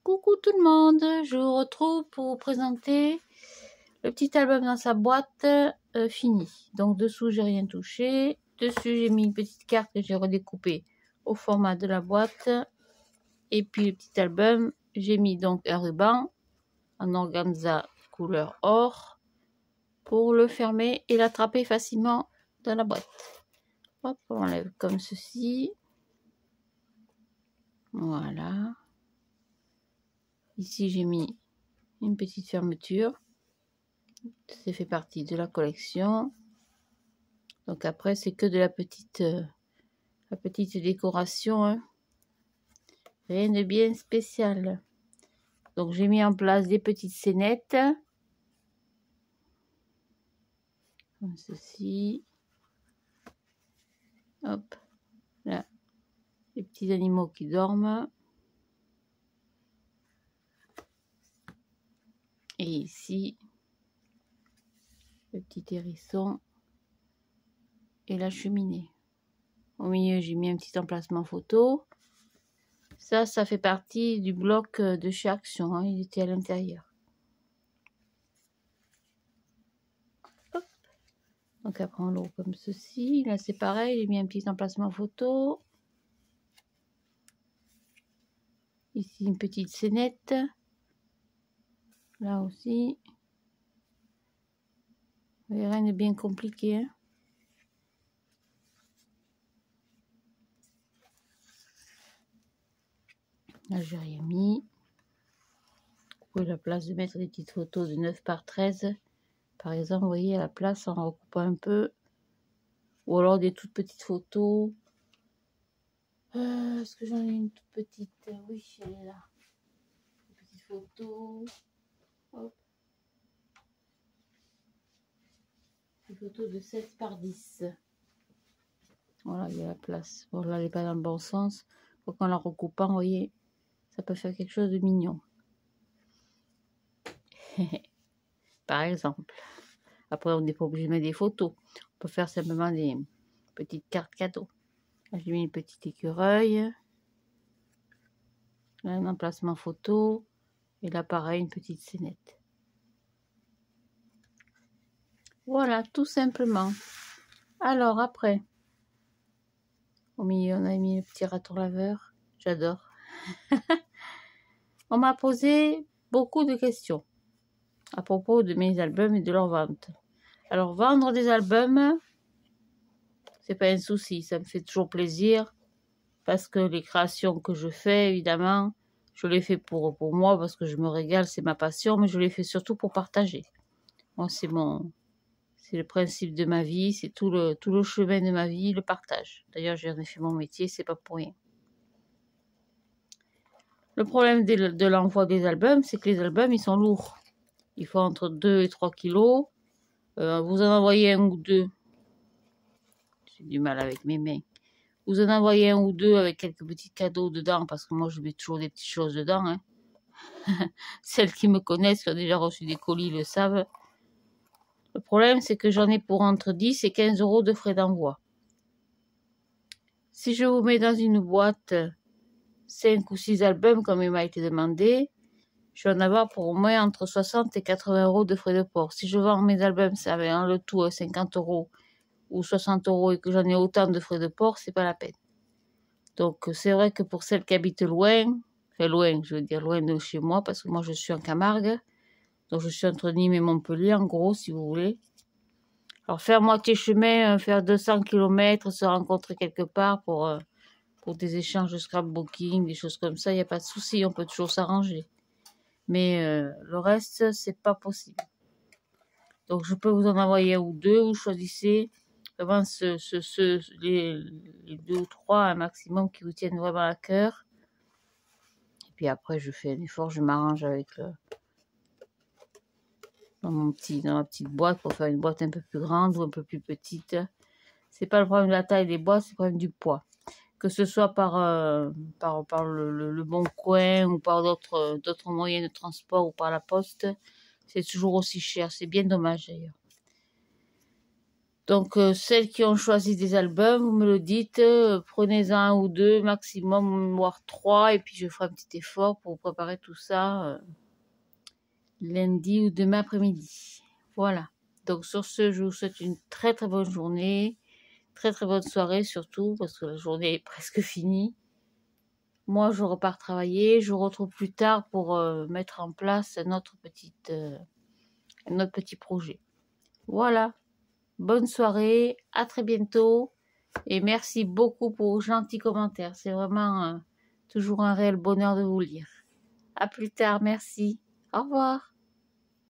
Coucou tout le monde, je vous retrouve pour vous présenter le petit album dans sa boîte fini. Donc dessous j'ai rien touché, dessus j'ai mis une petite carte que j'ai redécoupée au format de la boîte. Et puis le petit album, j'ai mis donc un ruban en organza couleur or pour le fermer et l'attraper facilement dans la boîte. Hop, on enlève comme ceci. Voilà. Ici j'ai mis une petite fermeture. Ça fait partie de la collection. Donc après c'est que de la petite décoration, hein. Rien de bien spécial. Donc j'ai mis en place des petites scénettes comme ceci. Hop, là, les petits animaux qui dorment. Et ici, le petit hérisson et la cheminée. Au milieu, j'ai mis un petit emplacement photo. Ça fait partie du bloc de chez Action, hein. Il était à l'intérieur. Donc après on l'ouvre comme ceci. Là c'est pareil, j'ai mis un petit emplacement photo. Ici une petite scénette. Là aussi. Rien de bien compliqué, hein. Là j'ai rien mis. Vous pouvez la place de mettre des petites photos de 9 par 13. Par exemple, vous voyez à la place en recoupant un peu. Ou alors des toutes petites photos. Est-ce que j'en ai une toute petite? Oui, elle est là. Une petite photo. Hop. Une photo de 16 par 10. Voilà, il y a la place. Bon, là, elle n'est pas dans le bon sens. Donc, en la recoupant, vous voyez, ça peut faire quelque chose de mignon. Par exemple. Après, on n'est pas obligé de mettre des photos. On peut faire simplement des petites cartes cadeaux. J'ai mis une petite écureuil. Là, un emplacement photo. Et là, pareil, une petite scénette. Voilà, tout simplement. Alors, après, au milieu, on a mis le petit raton laveur. J'adore. On m'a posé beaucoup de questions à propos de mes albums et de leur vente. Alors, vendre des albums, c'est pas un souci. Ça me fait toujours plaisir. Parce que les créations que je fais, évidemment, je les fais pour moi, parce que je me régale, c'est ma passion, mais je les fais surtout pour partager. Moi, c'est le principe de ma vie, c'est tout le chemin de ma vie, le partage. D'ailleurs, j'en ai fait mon métier, c'est pas pour rien. Le problème de l'envoi des albums, c'est que les albums, ils sont lourds. Il faut entre 2 et 3 kilos. Vous en envoyez un ou deux. J'ai du mal avec mes mains. Vous en envoyez un ou deux avec quelques petits cadeaux dedans, parce que moi, je mets toujours des petites choses dedans, hein. Celles qui me connaissent, qui ont déjà reçu des colis, le savent. Le problème, c'est que j'en ai pour entre 10 et 15 euros de frais d'envoi. Si je vous mets dans une boîte 5 ou 6 albums, comme il m'a été demandé, je vais en avoir pour au moins entre 60 et 80 euros de frais de port. Si je vends mes albums, ça va en le tout 50 euros ou 60 euros et que j'en ai autant de frais de port, c'est pas la peine. Donc, c'est vrai que pour celles qui habitent loin, enfin loin, je veux dire loin de chez moi, parce que moi je suis en Camargue, donc je suis entre Nîmes et Montpellier, en gros, si vous voulez. Alors faire moitié chemin, faire 200 km, se rencontrer quelque part pour des échanges de scrapbooking, des choses comme ça, il n'y a pas de souci, on peut toujours s'arranger. Mais le reste, c'est pas possible. Donc je peux vous en envoyer un ou deux, vous choisissez vraiment les 2 ou 3 un maximum qui vous tiennent vraiment à cœur. Et puis après, je fais un effort, je m'arrange avec dans ma petite boîte pour faire une boîte un peu plus grande ou un peu plus petite. C'est pas le problème de la taille des boîtes, c'est le problème du poids. Que ce soit par le Bon Coin ou par d'autres moyens de transport ou par la poste, c'est toujours aussi cher. C'est bien dommage d'ailleurs. Donc, celles qui ont choisi des albums, vous me le dites, prenez-en un ou deux maximum, voire trois, et puis je ferai un petit effort pour préparer tout ça lundi ou demain après-midi. Voilà. Donc, sur ce, je vous souhaite une très très bonne journée, très très bonne soirée surtout, parce que la journée est presque finie. Moi, je repars travailler, je vous retrouve plus tard pour mettre en place notre petit projet. Voilà. Bonne soirée, à très bientôt et merci beaucoup pour vos gentils commentaires. C'est vraiment toujours un réel bonheur de vous lire. À plus tard, merci. Au revoir.